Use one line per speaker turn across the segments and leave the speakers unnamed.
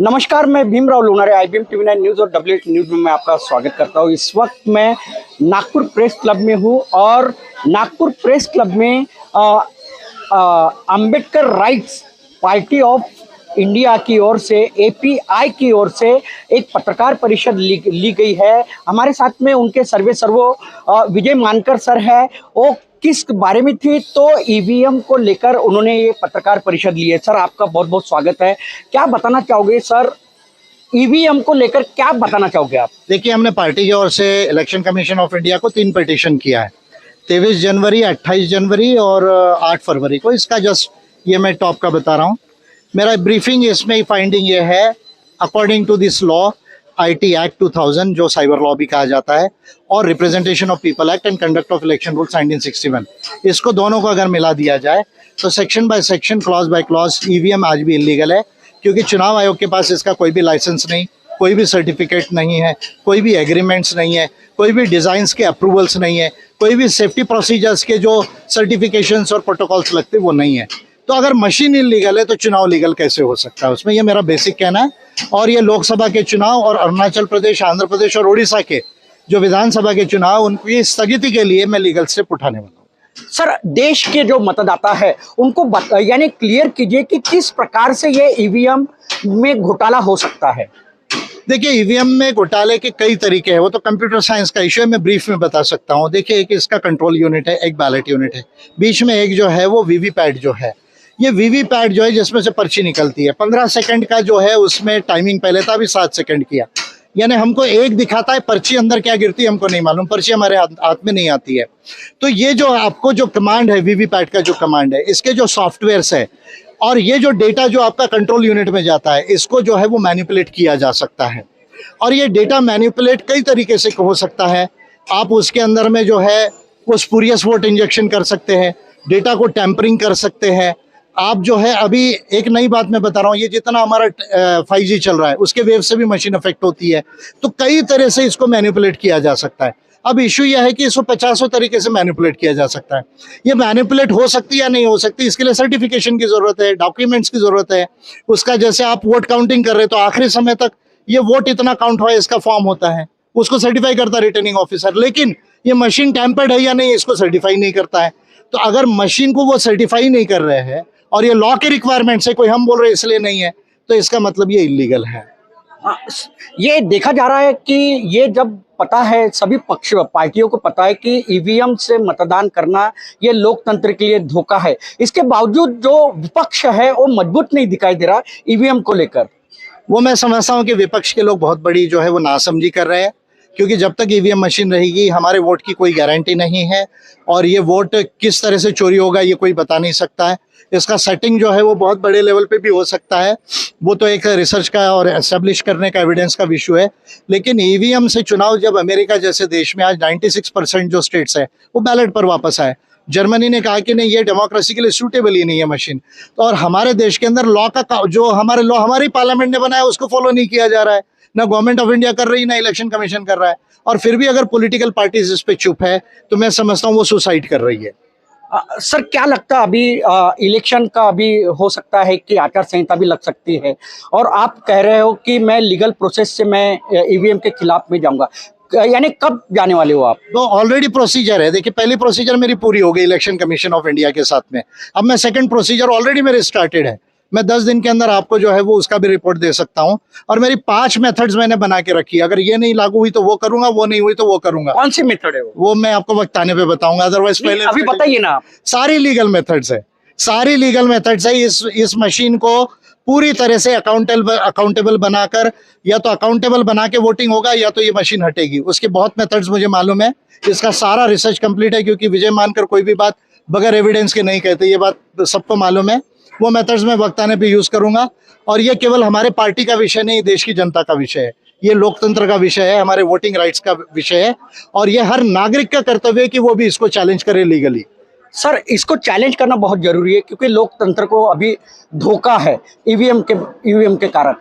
नमस्कार, मैं Bhimrao Lonare IBM TV9 news और WH न्यूज़ में मैं आपका स्वागत करता हूं। इस वक्त मैं नागपुर प्रेस क्लब में हूं और नागपुर प्रेस क्लब में Ambedkar rights party of India की ओर से API की ओर से एक पत्रकार परिषद ली गई है। हमारे साथ में उनके सर्वो विजय मानकर सर है। वो किस बारे में थी तो EVM को लेकर उन्होंने ये पत्रकार परिषद ली है। सर, आपका बहुत बहुत स्वागत है। क्या बताना चाहोगे सर, EVM को लेकर क्या बताना चाहोगे आप?
देखिए, हमने पार्टी की ओर से इलेक्शन कमीशन ऑफ इंडिया को 3 पिटीशन किया है, 23 जनवरी, 28 जनवरी और 8 फरवरी को। इसका जस्ट ये मैं टॉप का बता रहा हूँ। मेरा ब्रीफिंग इसमें फाइंडिंग ये है, according to this law IT act 2000 जो साइबर लॉ भी कहा जाता है, और representation of people act and conduct of election rules 1961, इसको दोनों को अगर मिला दिया जाए तो section by section, clause by clause EVM आज भी इलीगल है, क्योंकि चुनाव आयोग के पास इसका कोई भी लाइसेंस नहीं, कोई भी सर्टिफिकेट नहीं है, कोई भी एग्रीमेंट्स नहीं है, कोई भी डिज़ाइंस के अप्रूवल्स नहीं है, कोई भी सेफ्टी प्रोसीजर्स के जो सर्टिफिकेशंस और प्रोटोकॉल्स लगते वो नहीं है। तो अगर मशीन इलीगल है तो चुनाव लीगल कैसे हो सकता है उसमें, ये मेरा बेसिक कहना है। और ये लोकसभा के चुनाव और अरुणाचल प्रदेश, आंध्र प्रदेश और उड़ीसा के जो विधानसभा के चुनाव, उनकी स्थगिति के लिए मैं लीगल स्टेप उठाने वाला हूँ।
सर, देश के जो मतदाता है उनको यानी क्लियर कीजिए कि किस प्रकार से ये EVM में घोटाला हो सकता है।
देखिए, EVM में घोटाले के कई तरीके हैं, वो तो कंप्यूटर साइंस का इशू है, मैं ब्रीफ में बता सकता हूँ। देखिए, एक इसका कंट्रोल यूनिट है, एक बैलेट यूनिट है, बीच में एक जो है वो वीवीपैट जो है। ये वीवीपैट जो है जिसमें से पर्ची निकलती है, 15 सेकंड का जो है उसमें टाइमिंग पहले था, अभी 7 सेकंड किया। यानी हमको एक दिखाता है, पर्ची अंदर क्या गिरती है हमको नहीं मालूम, पर्ची हमारे हाथ में नहीं आती है। तो ये जो आपको जो कमांड है, वीवीपैट का जो कमांड है, इसके जो सॉफ्टवेयर्स है और ये जो डेटा जो आपका कंट्रोल यूनिट में जाता है, इसको जो है वो मैनिपुलेट किया जा सकता है। और ये डेटा मैनिपुलेट कई तरीके से हो सकता है। आप उसके अंदर में जो है वो स्पूरियस वोट इंजेक्शन कर सकते हैं, डेटा को टैंपरिंग कर सकते हैं। आप जो है, अभी एक नई बात मैं बता रहा हूँ, ये जितना हमारा 5G चल रहा है उसके वेव से भी मशीन अफेक्ट होती है, तो कई तरह से इसको मैनिपुलेट किया जा सकता है। अब इशू यह है कि इसको 50 तरीके से मैनिपुलेट किया जा सकता है। ये मैनिपुलेट हो सकती है या नहीं हो सकती, इसके लिए सर्टिफिकेशन की जरूरत है, डॉक्यूमेंट्स की जरूरत है उसका। जैसे आप वोट काउंटिंग कर रहे तो आखिरी समय तक ये वोट इतना काउंट हुआ, इसका फॉर्म होता है, उसको सर्टिफाई करता है रिटर्निंग ऑफिसर, लेकिन ये मशीन टैंपर्ड है या नहीं इसको सर्टिफाई नहीं करता है। तो अगर मशीन को वो सर्टिफाई नहीं कर रहे हैं और ये लॉ के रिक्वायरमेंट से, कोई हम बोल रहे इसलिए नहीं है, तो इसका मतलब ये इलीगल है।
ये देखा जा रहा है कि ये जब पता है, सभी पक्ष पार्टियों को पता है कि EVM से मतदान करना ये लोकतंत्र के लिए धोखा है, इसके बावजूद जो विपक्ष है वो मजबूत नहीं दिखाई दे रहा EVM को लेकर।
वो मैं समझता हूँ कि विपक्ष के लोग बहुत बड़ी जो है वो नासमझी कर रहे हैं, क्योंकि जब तक EVM मशीन रहेगी हमारे वोट की कोई गारंटी नहीं है, और ये वोट किस तरह से चोरी होगा ये कोई बता नहीं सकता है। इसका सेटिंग जो है वो बहुत बड़े लेवल पे भी हो सकता है, वो तो एक रिसर्च का और एस्टेब्लिश करने का एविडेंस का इशू है। लेकिन EVM से चुनाव, जब अमेरिका जैसे देश में आज 96% जो स्टेट्स है वो बैलेट पर वापस आए, जर्मनी ने कहा कि नहीं, ये डेमोक्रेसी के लिए सूटेबल ही नहीं है मशीन। तो और हमारे देश के अंदर लॉ का जो हमारे लॉ हमारी पार्लियामेंट ने बनाया उसको फॉलो नहीं किया जा रहा है, ना गवर्नमेंट ऑफ इंडिया कर रही, ना इलेक्शन कमीशन कर रहा है। और फिर भी अगर पॉलिटिकल पार्टीज इस पे चुप है तो मैं समझता हूँ वो सुसाइड कर रही है।
सर, क्या लगता है अभी इलेक्शन का अभी हो सकता है कि आचार संहिता भी लग सकती है, और आप कह रहे हो कि मैं लीगल प्रोसेस से मैं EVM के खिलाफ में जाऊंगा, यानी कब जाने वाले हो आप?
तो ऑलरेडी प्रोसीजर है। देखिए, पहली प्रोसीजर मेरी पूरी हो गई इलेक्शन कमीशन ऑफ इंडिया के साथ में, अब मैं सेकंड प्रोसीजर ऑलरेडी मेरे स्टार्टेड है। मैं 10 दिन के अंदर आपको जो है वो उसका भी रिपोर्ट दे सकता हूं। और मेरी 5 मेथड्स मैंने बना के रखी है, अगर ये नहीं लागू हुई तो वो करूंगा, वो नहीं हुई तो वो करूंगा।
कौन सी मेथड है
वो मैं आपको वक्त आने पे बताऊंगा, अदरवाइज पहले
अभी बताइए ना आप।
सारी लीगल मेथड्स है, सारी लीगल मेथड्स है। इस मशीन को पूरी तरह से अकाउंटेबल बनाकर, या तो अकाउंटेबल बना के वोटिंग होगा या तो ये मशीन हटेगी। उसके बहुत मेथड्स मुझे मालूम है, इसका सारा रिसर्च कंप्लीट है, क्योंकि विजय मानकर कोई भी बात बगैर एविडेंस के नहीं कहते, ये बात सबको मालूम है। वो मेथड्स मैं वक्त आने पे यूज करूंगा। और ये केवल हमारे पार्टी का विषय नहीं, देश की जनता का विषय है, ये लोकतंत्र का विषय है, हमारे वोटिंग राइट्स का विषय है, और ये हर नागरिक का कर्तव्य है कि वो भी इसको चैलेंज करे लीगली।
सर, इसको चैलेंज करना बहुत जरूरी है, क्योंकि लोकतंत्र को अभी धोखा है EVM के कारण।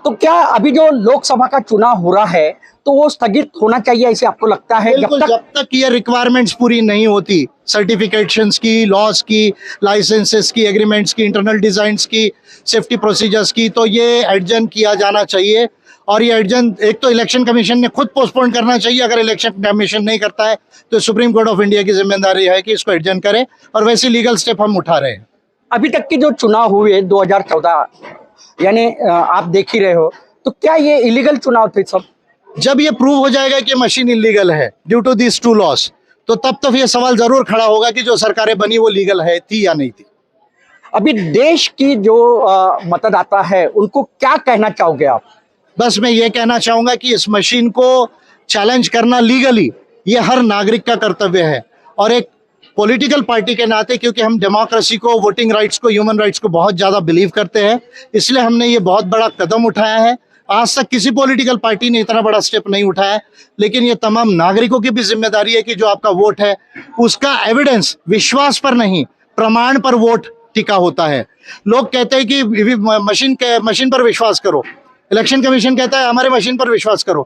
तो क्या अभी जो लोकसभा का चुनाव हो रहा है तो वो स्थगित होना चाहिए, ऐसे आपको लगता है?
जब तक ये रिक्वायरमेंट्स पूरी नहीं होती सर्टिफिकेशंस की, लॉज की, लाइसेंसेस की, एग्रीमेंट्स की, इंटरनल डिजाइन्स की, सेफ्टी प्रोसीजर्स की, तो ये एडजन किया जाना चाहिए। और ये एडजन एक तो इलेक्शन कमीशन ने खुद पोस्टपोन करना चाहिए, अगर इलेक्शन कमीशन नहीं करता है तो सुप्रीम कोर्ट ऑफ इंडिया की जिम्मेदारी है कि इसको एडजन करे, और वैसे लीगल स्टेप हम उठा रहे हैं।
अभी तक के जो चुनाव हुए 2014, यानी आप देख ही रहे हो, तो क्या ये इलीगल चुनाव थे सब?
जब ये प्रूव हो जाएगा कि मशीन इलीगल है due to this two laws, तो तब ये सवाल जरूर खड़ा होगा कि जो सरकारें बनी वो लीगल है थी या नहीं थी।
अभी देश की जो मतदाता है उनको क्या कहना चाहोगे आप?
बस मैं ये कहना चाहूंगा कि इस मशीन को चैलेंज करना लीगली ये हर नागरिक का कर्तव्य है, और एक पॉलिटिकल पार्टी के नाते, क्योंकि हम डेमोक्रेसी को, वोटिंग राइट्स को, ह्यूमन राइट्स को बहुत ज्यादा बिलीव करते हैं, इसलिए हमने ये बहुत बड़ा कदम उठाया है। आज तक किसी पॉलिटिकल पार्टी ने इतना बड़ा स्टेप नहीं उठाया है, लेकिन ये तमाम नागरिकों की भी जिम्मेदारी है कि जो आपका वोट है उसका एविडेंस विश्वास पर नहीं, प्रमाण पर वोट टिका होता है। लोग कहते हैं कि मशीन पर विश्वास करो, इलेक्शन कमीशन कहता है हमारे मशीन पर विश्वास करो,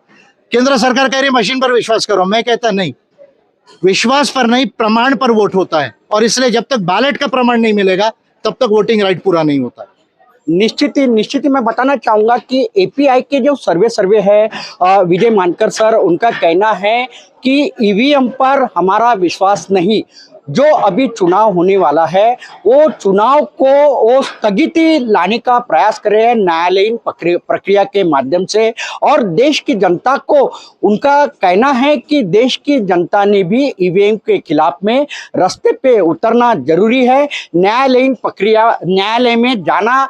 केंद्र सरकार कह रही है मशीन पर विश्वास करो। मैं कहता नहीं, विश्वास पर नहीं, प्रमाण पर वोट होता है, और इसलिए जब तक बैलेट का प्रमाण नहीं मिलेगा तब तक वोटिंग राइट पूरा नहीं होता है।
निश्चित ही मैं बताना चाहूंगा कि एपीआई के जो सर्वे है, विजय मानकर सर, उनका कहना है कि ईवीएम पर हमारा विश्वास नहीं। जो अभी चुनाव होने वाला है वो चुनाव को वो स्थगिति लाने का प्रयास कर रहे हैं न्यायालयीन प्रक्रिया के माध्यम से, और देश की जनता को, उनका कहना है कि देश की जनता ने भी ईवीएम के खिलाफ में रास्ते पे उतरना जरूरी है। न्यायालयीन प्रक्रिया, न्यायालय में जाना,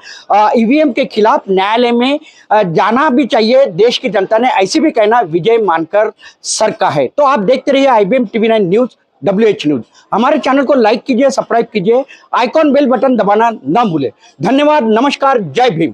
ईवीएम के खिलाफ न्यायालय में जाना भी चाहिए देश की जनता ने, ऐसी भी कहना विजय मानकर सर का है। तो आप देखते रहिए IBM TV9 news, WH news. हमारे चैनल को लाइक कीजिए, सब्सक्राइब कीजिए, आइकॉन बेल बटन दबाना ना भूले। धन्यवाद, नमस्कार, जय भीम।